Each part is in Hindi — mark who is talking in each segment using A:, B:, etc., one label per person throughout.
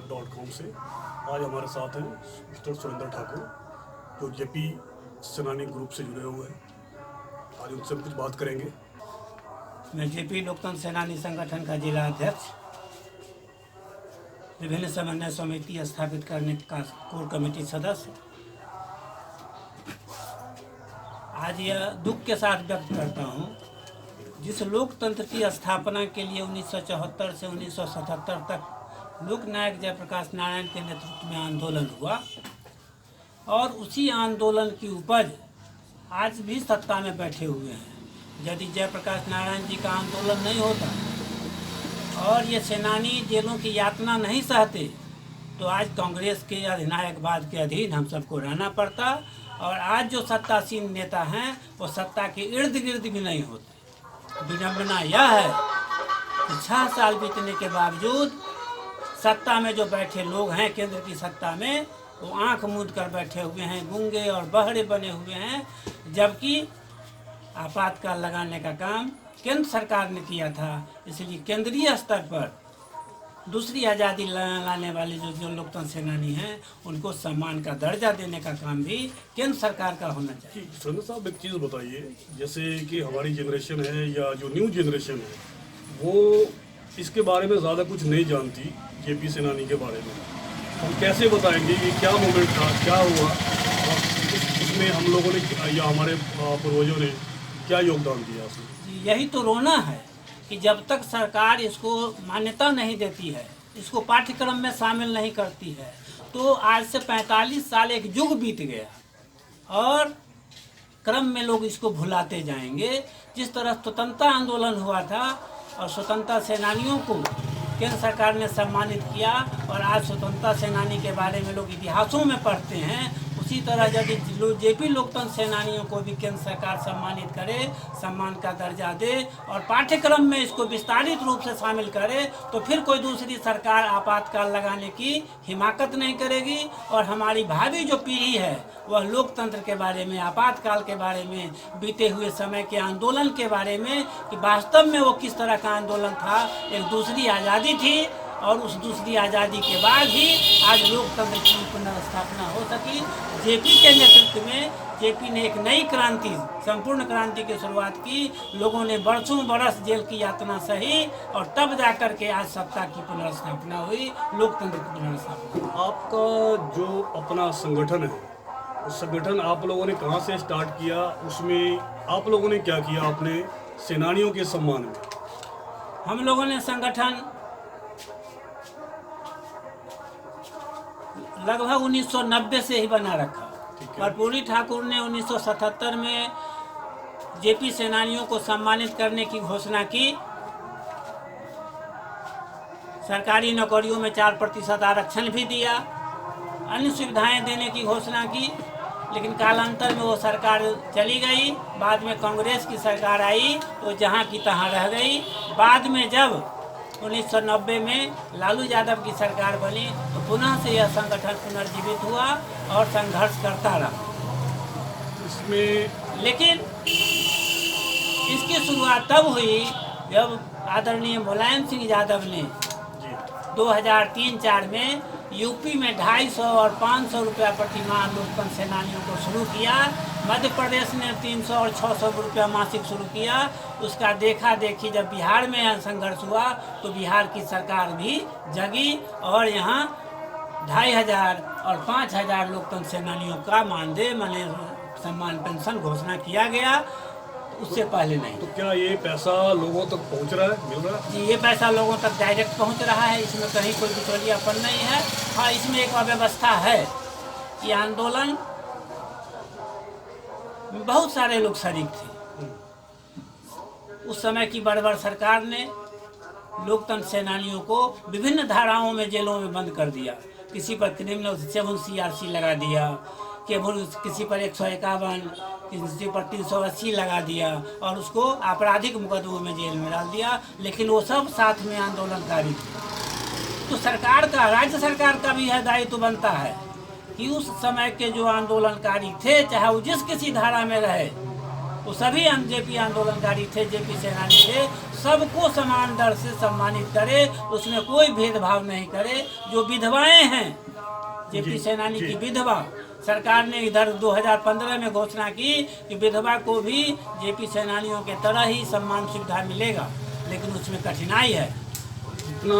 A: Himanshu.com से। आज हमारे साथ हैं मिस्टर सुरेंद्र ठाकुर, जो जेपी सेनानी ग्रुप से जुड़े हुए हैं। आज उनसे कुछ बात करेंगे।
B: मैं जेपी लोकतंत्र सेनानी संगठन का जिला अध्यक्ष, विभिन्न समन्वय समिति स्थापित करने का कोर कमेटी सदस्य। आज यह दुख के साथ व्यक्त करता हूँ, जिस लोकतंत्र की स्थापना के लिए 1974 से 1977 तक लोकनायक जयप्रकाश नारायण के नेतृत्व में आंदोलन हुआ और उसी आंदोलन की उपज आज भी सत्ता में बैठे हुए हैं। यदि जयप्रकाश नारायण जी का आंदोलन नहीं होता और ये सेनानी जेलों की यातना नहीं सहते तो आज कांग्रेस के अधिनायकवाद के अधीन हम सबको रहना पड़ता और आज जो सत्तासीन नेता हैं वो सत्ता के इर्द गिर्द भी नहीं होते। विडंबना यह है कि 6 साल बीतने के बावजूद सत्ता में जो बैठे लोग हैं, केंद्र की सत्ता में, वो आंख मूंद कर बैठे हुए हैं, गूंगे और बहरे बने हुए हैं। जबकि आपातकाल लगाने का काम केंद्र सरकार ने किया था। इसलिए केंद्रीय स्तर पर दूसरी आज़ादी लाने वाले जो लोकतंत्र सेनानी हैं उनको सम्मान का दर्जा देने का काम भी केंद्र सरकार का होना चाहिए।
A: सुरेंद्र साहब, एक चीज़ बताइए, जैसे कि हमारी जनरेशन है या जो न्यू जनरेशन है वो इसके बारे में ज़्यादा कुछ नहीं जानती, जेपी सेनानी के बारे में। हम कैसे बताएंगे कि क्या मोमेंट था, क्या हुआ और इसमें हम लोगों ने या हमारे पूर्वजों ने क्या योगदान दिया उसमें?
B: यही तो रोना है कि जब तक सरकार इसको मान्यता नहीं देती है, इसको पाठ्यक्रम में शामिल नहीं करती है, तो आज से 45 साल एक युग बीत गया और क्रम में लोग इसको भुलाते जाएंगे। जिस तरह स्वतंत्रता आंदोलन हुआ था और स्वतंत्रता सेनानियों को केंद्र सरकार ने सम्मानित किया और आज स्वतंत्रता सेनानी के बारे में लोग इतिहासों में पढ़ते हैं, उसी तरह यदि जेपी लोकतंत्र सेनानियों को भी केंद्र सरकार सम्मानित करे, सम्मान का दर्जा दे और पाठ्यक्रम में इसको विस्तारित रूप से शामिल करे, तो फिर कोई दूसरी सरकार आपातकाल लगाने की हिमाकत नहीं करेगी और हमारी भावी जो पीढ़ी है वह लोकतंत्र के बारे में, आपातकाल के बारे में, बीते हुए समय के आंदोलन के बारे में कि वास्तव में वो किस तरह का आंदोलन था, एक दूसरी आज़ादी थी और उस दूसरी आज़ादी के बाद ही आज लोकतंत्र की पुनर्स्थापना हो सकी। जेपी के नेतृत्व में जेपी ने एक नई क्रांति, संपूर्ण क्रांति की शुरुआत की। लोगों ने बरसों बरस जेल की यातना सही और तब जाकर के आज सत्ता की पुनर्स्थापना हुई, लोकतंत्र की पुनर्स्थापना।
A: आपका जो अपना संगठन है, उस संगठन आप लोगों ने कहाँ से स्टार्ट किया, उसमें आप लोगों ने क्या किया अपने सेनानियों के सम्मान में?
B: हम लोगों ने संगठन लगभग 1990 से ही बना रखा। कर्पूरी ठाकुर ने 1977 में जेपी सेनानियों को सम्मानित करने की घोषणा की। सरकारी नौकरियों में 4% आरक्षण भी दिया, अन्य सुविधाएं देने की घोषणा की, लेकिन कालांतर में वो सरकार चली गई। बाद में कांग्रेस की सरकार आई तो जहां की तहां रह गई। बाद में जब 1990 में लालू यादव की सरकार बनी तो पुनः से यह संगठन पुनर्जीवित हुआ और संघर्ष करता रहा
A: इसमें।
B: लेकिन इसकी शुरुआत तब हुई जब आदरणीय मुलायम सिंह यादव ने 2003-04 में यूपी में 250 और 500 रुपया प्रतिमाह लोकतंत्र सेनानियों को शुरू किया। मध्य प्रदेश ने 300 और 600 रुपया मासिक शुरू किया। उसका देखा देखी जब बिहार में संघर्ष हुआ तो बिहार की सरकार भी जगी और यहाँ 2500 और 5000 लोकतंत्र सेनानियों का मानदेय माने सम्मान पेंशन घोषणा किया गया। उससे पहले नहीं।
A: तो क्या ये पैसा लोगों तक पहुंच रहा है, मिल रहा है?
B: जी, ये पैसा लोगों तक डायरेक्ट पहुंच रहा है, इसमें कहीं कोई बिचौलियापन नहीं है। हाँ, इसमें एक अव्यवस्था है कि आंदोलन में बहुत सारे लोग शरीक थे। उस समय की बड़ सरकार ने लोकतंत्र सेनानियों को विभिन्न धाराओं में जेलों में बंद कर दिया। किसी पर क्रिमिनल 7 CRC लगा दिया, किसी पर 151, किसी पर 380 लगा दिया और उसको आपराधिक मुकदमों में जेल में डाल दिया। लेकिन वो सब साथ में आंदोलनकारी थे। तो सरकार का, राज्य सरकार का भी यह दायित्व बनता है कि उस समय के जो आंदोलनकारी थे, चाहे वो जिस किसी धारा में रहे, वो सभी जेपी आंदोलनकारी थे, जेपी सेनानी थे, सबको समान दर से सम्मानित करे, उसमें कोई भेदभाव नहीं करे। जो विधवाएं हैं, जेपी सेनानी की विधवा, सरकार ने इधर 2015 में घोषणा की कि विधवा को भी जेपी सेनानियों के तरह ही सम्मान सुविधा मिलेगा, लेकिन उसमें कठिनाई है।
A: जितना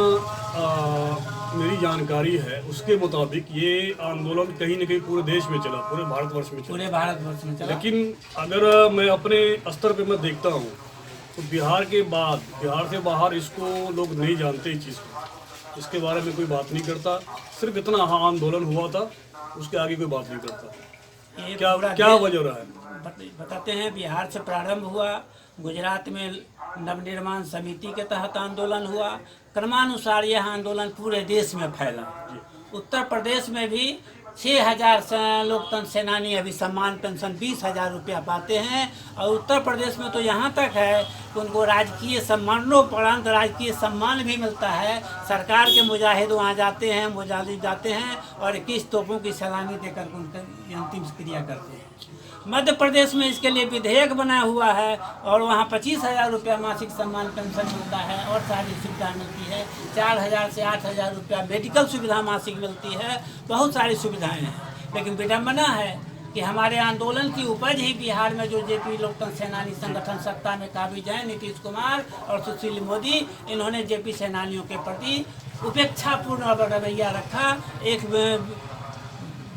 A: मेरी जानकारी है उसके मुताबिक ये आंदोलन कहीं न कहीं पूरे देश में चला, पूरे भारतवर्ष में चला।
B: पूरे भारतवर्ष में चला।
A: लेकिन अगर मैं अपने स्तर पे मैं देखता हूँ तो बिहार के बाद, बिहार से बाहर इसको लोग नहीं जानते इस चीज़ को, इसके बारे में कोई बात नहीं करता। सिर्फ इतना हाँ आंदोलन हुआ था, उसके आगे कोई बात नहीं करता। क्या वजह रहा है?
B: बताते हैं। बिहार से प्रारंभ हुआ, गुजरात में नवनिर्माण समिति के तहत आंदोलन हुआ, क्रमानुसार यह आंदोलन पूरे देश में फैला। उत्तर प्रदेश में भी 6,000 लोकतंत्र सेनानी अभी सम्मान पेंशन 20,000 रुपया पाते हैं। और उत्तर प्रदेश में तो यहाँ तक है कि उनको राजकीय सम्मानोपरांत राजकीय सम्मान भी मिलता है। सरकार के मुजाहिद वहाँ जाते हैं, मुजाहिद जाते हैं और 21 तोपों की सलामी देकर उनकी अंतिम क्रिया करते हैं। मध्य प्रदेश में इसके लिए विधेयक बना हुआ है और वहाँ 25,000 रुपया मासिक सम्मान पेंशन मिलता है और सारी सुविधा मिलती है। 4,000 से 8,000 रुपया मेडिकल सुविधा मासिक मिलती है। बहुत सारी सुविधाएं हैं। लेकिन विडम्बना है कि हमारे आंदोलन की उपज ही बिहार में जो जेपी लोकतंत्र सेनानी संगठन सत्ता में काबिज हैं, नीतीश कुमार और सुशील मोदी, इन्होंने जेपी सेनानियों के प्रति उपेक्षापूर्ण रवैया रखा। एक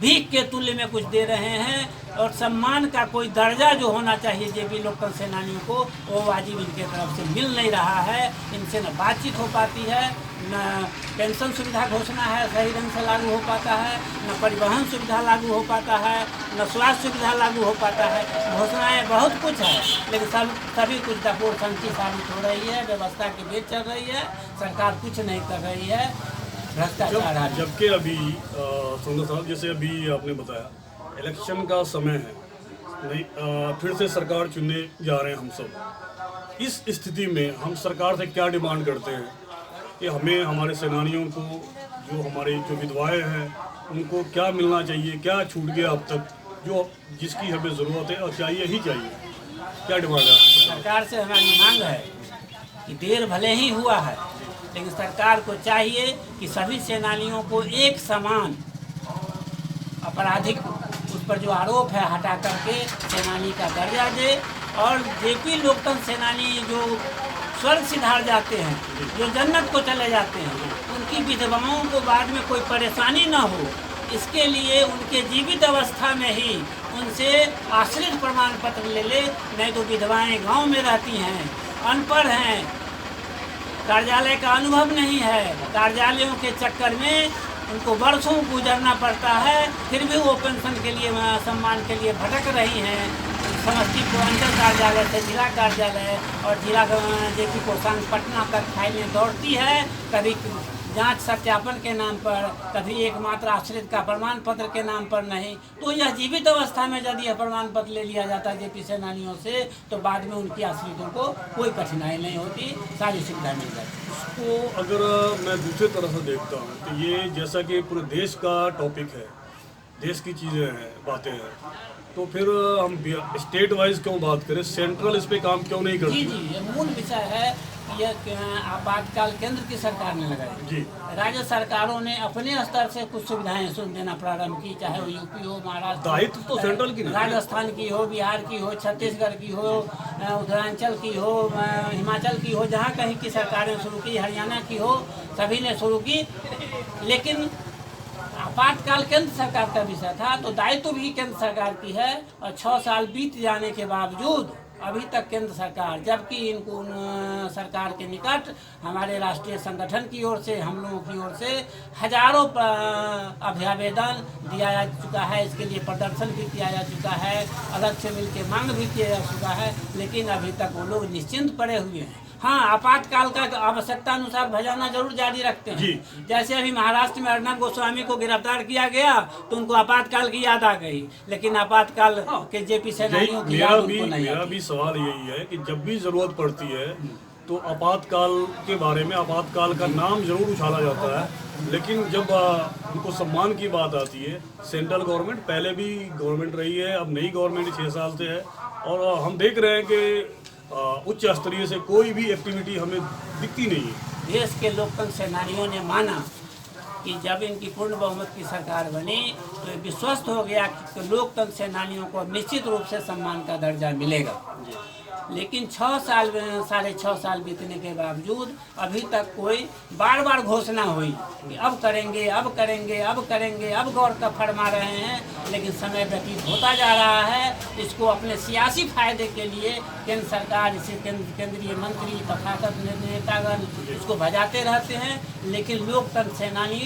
B: भीख के तुल्य में कुछ दे रहे हैं और सम्मान का कोई दर्जा जो होना चाहिए जेपी लोकतंत्र सेनानियों को, वो वाजिब इनके तरफ से मिल नहीं रहा है। इनसे न बातचीत हो पाती है, न पेंशन सुविधा घोषणा है सही ढंग से लागू हो पाता है, न परिवहन सुविधा लागू हो पाता है, न स्वास्थ्य सुविधा लागू हो पाता है। घोषणाएं बहुत कुछ है, लेकिन सभी कुछ डपोर संची साबित हो रही है। व्यवस्था की भेंट चल रही है, सरकार कुछ नहीं कर रही है, भ्रष्टाचार।
A: जबकि अभी सुंदर साहब, जैसे अभी आपने बताया इलेक्शन का समय है, नहीं फिर से सरकार चुनने जा रहे हैं हम सब। इस स्थिति में हम सरकार से क्या डिमांड करते हैं कि हमें, हमारे सेनानियों को, जो हमारी जो विधवाएं हैं, उनको क्या मिलना चाहिए, क्या छूट गया अब तक जो जिसकी हमें ज़रूरत है और चाहिए ही चाहिए? क्या डिमांड है
B: सरकार से? हमारी मांग है कि देर भले ही हुआ है, लेकिन सरकार को चाहिए कि सभी सेनानियों को एक समान आपराधिक उस पर जो आरोप है हटा करके सेनानी का दर्जा दे। और जेपी लोकतंत्र सेनानी जो स्वर्ग सिधार जाते हैं, जो जन्नत को चले जाते हैं, उनकी विधवाओं को बाद में कोई परेशानी ना हो, इसके लिए उनके जीवित अवस्था में ही उनसे आश्रित प्रमाण पत्र ले ले। नहीं तो विधवाएं गांव में रहती हैं, अनपढ़ हैं, कार्यालय का अनुभव नहीं है, कार्यालयों के चक्कर में उनको वर्षों गुजरना पड़ता है, फिर भी वो पेंशन के लिए, सम्मान के लिए भटक रही हैं। समस्तीपुर अंचल कार्यालय से जिला कार्यालय और जिला जेपी कोषांग पटना तक फाइलें दौड़ती है, कभी जांच सत्यापन के नाम पर, कभी एकमात्र आश्रित का प्रमाण पत्र के नाम पर नहीं। तो यह जीवित अवस्था में यदि यह प्रमाण पत्र ले लिया जाता है जेपी सेनानियों से, तो बाद में उनकी आश्रितों को कोई कठिनाई नहीं होती, सारी सुविधा मिल जाती।
A: इसको अगर मैं दूसरी तरह से देखता हूँ तो ये, जैसा कि पूरे देश का टॉपिक है, देश की चीज़ें हैं, बातें हैं, तो फिर हम स्टेट वाइज क्यों बात करें? सेंट्रल इस पे काम क्यों नहीं करती?
B: जी, ये मूल विषय है। यह आपातकाल केंद्र की सरकार ने लगाई जी। राज्य सरकारों ने अपने स्तर से कुछ सुविधाएं देना प्रारंभ की, चाहे वो यूपी हो, महाराष्ट्र,
A: दायित्व तो सेंट्रल की,
B: राजस्थान की हो, बिहार की हो, छत्तीसगढ़ की हो, उत्तरांचल की हो, हिमाचल की हो, जहाँ कहीं की सरकारें शुरू की, हरियाणा की हो, सभी ने शुरू की। लेकिन आपातकाल केंद्र सरकार का विषय था, तो दायित्व भी केंद्र सरकार की है। और 6 साल बीत जाने के बावजूद अभी तक केंद्र सरकार, जबकि इनको सरकार के निकट हमारे राष्ट्रीय संगठन की ओर से, हम लोगों की ओर से हजारों अभ्यावेदन दिया जा चुका है, इसके लिए प्रदर्शन भी किया जा चुका है, अलग से मिलकर मांग भी किया जा चुका है, लेकिन अभी तक वो लोग निश्चिंत पड़े हुए हैं। हाँ, आपातकाल का आवश्यकता अनुसार भजाना जरूर जारी रखते हैं। जैसे अभी महाराष्ट्र में अर्नब गोस्वामी को गिरफ्तार किया गया तो उनको आपातकाल की याद आ गई, लेकिन आपातकाल के जेपी सेनानियों की याद उनको नहीं आती।
A: मेरा भी सवाल यही है कि जब भी जरूरत पड़ती है तो आपातकाल के बारे में, आपातकाल का नाम जरूर उछाला जाता है, लेकिन जब उनको सम्मान की बात आती है, सेंट्रल गवर्नमेंट, पहले भी गवर्नमेंट रही है, अब नई गवर्नमेंट 6 साल से है, और हम देख रहे हैं कि उच्च स्तरीय से कोई भी एक्टिविटी हमें दिखती नहीं है।
B: देश के लोकतंत्र सेनानियों ने माना कि जब इनकी पूर्ण बहुमत की सरकार बनी तो ये विश्वस्त हो गया कि लोकतंत्र सेनानियों को निश्चित रूप से सम्मान का दर्जा मिलेगा। लेकिन 6.5 साल बीतने के बावजूद अभी तक कोई बार बार घोषणा हुई कि अब करेंगे, अब करेंगे, अब करेंगे, अब गौर का फरमा रहे हैं, लेकिन समय व्यतीत होता जा रहा है। इसको अपने सियासी फायदे के लिए केंद्र सरकार, इसे केंद्रीय मंत्री तथाकथित नेतागण इसको भजाते रहते हैं, लेकिन लोकतंत्र सेनानी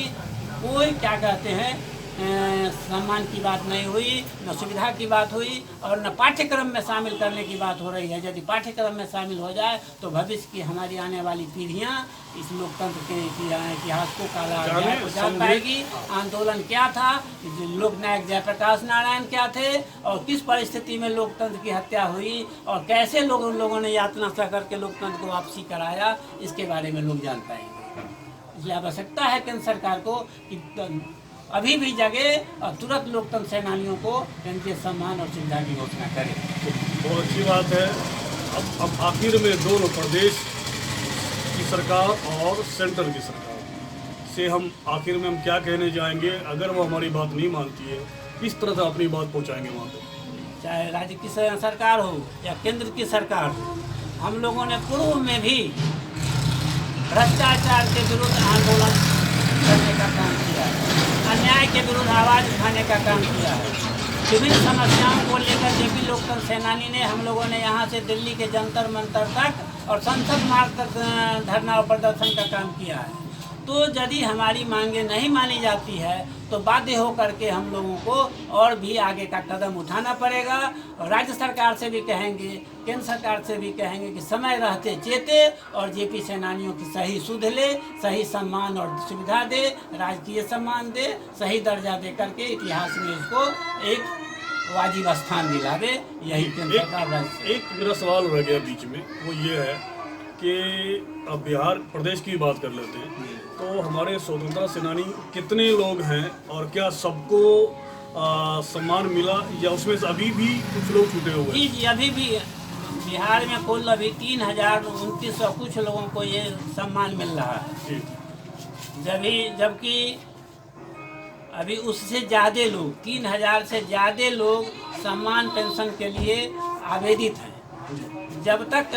B: कोई क्या कहते हैं सम्मान की बात नहीं हुई, न सुविधा की बात हुई और न पाठ्यक्रम में शामिल करने की बात हो रही है। यदि पाठ्यक्रम में शामिल हो जाए तो भविष्य की हमारी आने वाली पीढ़ियां इस लोकतंत्र के इतिहास को काला अध्याय को जान पाएगी। आंदोलन क्या था, लोकनायक जयप्रकाश नारायण क्या थे और किस परिस्थिति में लोकतंत्र की हत्या हुई और कैसे लोगों ने यातना सह करके लोकतंत्र को वापसी कराया, इसके बारे में लोग जान पाएंगे। इसलिए आवश्यकता है केंद्र सरकार को कि अभी भी जगे और तुरंत लोकतंत्र सेनानियों को केंद्रीय सम्मान और सुविधा की घोषणा करें।
A: बहुत अच्छी बात है। अब आखिर में दोनों प्रदेश की सरकार और सेंट्रल की सरकार से हम आखिर में क्या कहने जाएंगे? अगर वो हमारी बात नहीं मानती है, किस तरह से अपनी बात पहुंचाएंगे वहाँ पे?
B: चाहे राज्य की सरकार हो या केंद्र की सरकार हो, हम लोगों ने पूर्व में भी भ्रष्टाचार के विरुद्ध आंदोलन करने का काम किया है, अन्याय के विरुद्ध आवाज़ उठाने का काम किया है। विभिन्न समस्याओं को लेकर जेपी लोकतंत्र सेनानी ने हम लोगों ने यहाँ से दिल्ली के जंतर मंतर तक और संसद मार्ग तक धरना और प्रदर्शन का काम किया है। तो यदि हमारी मांगें नहीं मानी जाती है तो बाध्य होकर के हम लोगों को और भी आगे का कदम उठाना पड़ेगा। और राज्य सरकार से भी कहेंगे, केंद्र सरकार से भी कहेंगे कि समय रहते चेते और जेपी सेनानियों की सही सुध ले, सही सम्मान और सुविधा दे, राजकीय सम्मान दे, सही दर्जा दे करके इतिहास में इसको एक वाजिब स्थान दिलावे। यही केंद्र सरकार।
A: एक मेरा सवाल रह गया बीच में, वो ये है कि अब बिहार प्रदेश की बात कर लेते हैं, तो हमारे स्वतंत्रता सेनानी कितने लोग हैं और क्या सबको सम्मान मिला या उसमें से अभी भी कुछ लोग छूटे हुए हैं?
B: जी, अभी भी बिहार में कुल अभी 3,2900 कुछ लोगों को ये सम्मान मिल रहा है, जबकि अभी उससे ज़्यादा लोग 3,000 से ज़्यादा लोग सम्मान पेंशन के लिए आवेदित हैं। जब तक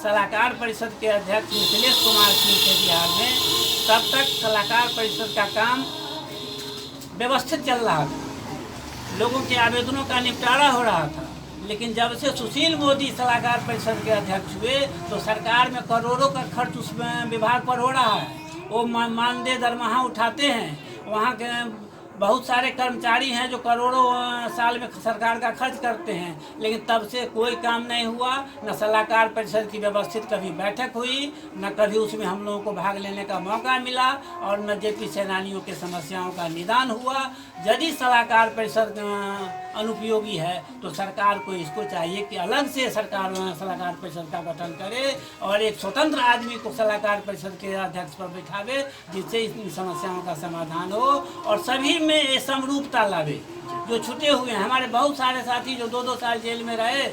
B: सलाहकार परिषद के अध्यक्ष मिथिलेश कुमार सिंह थे बिहार में, तब तक सलाहकार परिषद का काम व्यवस्थित चल रहा था, लोगों के आवेदनों का निपटारा हो रहा था। लेकिन जब से सुशील मोदी सलाहकार परिषद के अध्यक्ष हुए तो सरकार में करोड़ों का खर्च उस विभाग पर हो रहा है। वो मानदेय दरमाहा उठाते हैं, वहाँ के बहुत सारे कर्मचारी हैं जो करोड़ों साल में सरकार का खर्च करते हैं, लेकिन तब से कोई काम नहीं हुआ। न सलाहकार परिषद की व्यवस्थित कभी बैठक हुई, न कभी उसमें हम लोगों को भाग लेने का मौका मिला और न जेपी सेनानियों के समस्याओं का निदान हुआ। यदि सलाहकार परिषद अनुपयोगी है तो सरकार को इसको चाहिए कि अलग से सरकार सलाहकार परिषद का गठन करे और एक स्वतंत्र आदमी को सलाहकार परिषद के अध्यक्ष पर बैठावे, जिससे इन समस्याओं का समाधान हो और सभी में ये समरूपता लावे। जो छूटे हुए हैं, हमारे बहुत सारे साथी जो 2-2 साल जेल में रहे,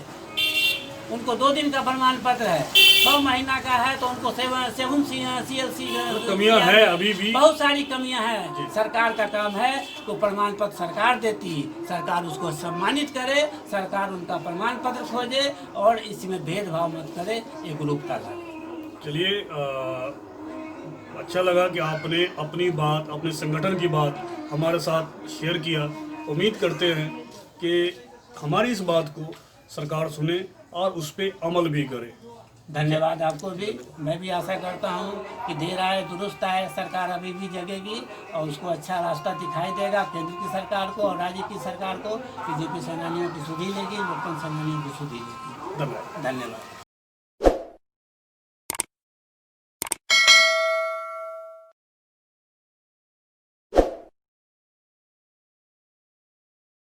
B: उनको 2 दिन का प्रमाण पत्र है, 6 महीना का है तो उनको 7 CLC
A: कमियां हैं, अभी भी
B: बहुत सारी कमियां हैं। सरकार का काम है तो प्रमाण पत्र सरकार देती, सरकार उसको सम्मानित करे, सरकार उनका प्रमाण पत्र खोजे और इसमें भेदभाव मत करे, एकरूपता लाए।
A: चलिए, अच्छा लगा कि आपने अपनी बात, अपने संगठन की बात हमारे साथ शेयर किया। उम्मीद करते हैं कि हमारी इस बात को सरकार सुने और उस पर अमल भी करे।
B: धन्यवाद आपको भी। मैं भी आशा करता हूँ कि देर आए दुरुस्त आए, सरकार अभी भी जगेगी और उसको अच्छा रास्ता दिखाई देगा केंद्र की सरकार को और राज्य की सरकार को कि जेपी सेनानियों की सुधि लेगी, लोकतंत्र सेनानियों की सुधि लेगी।
A: धन्यवाद।
B: धन्यवाद।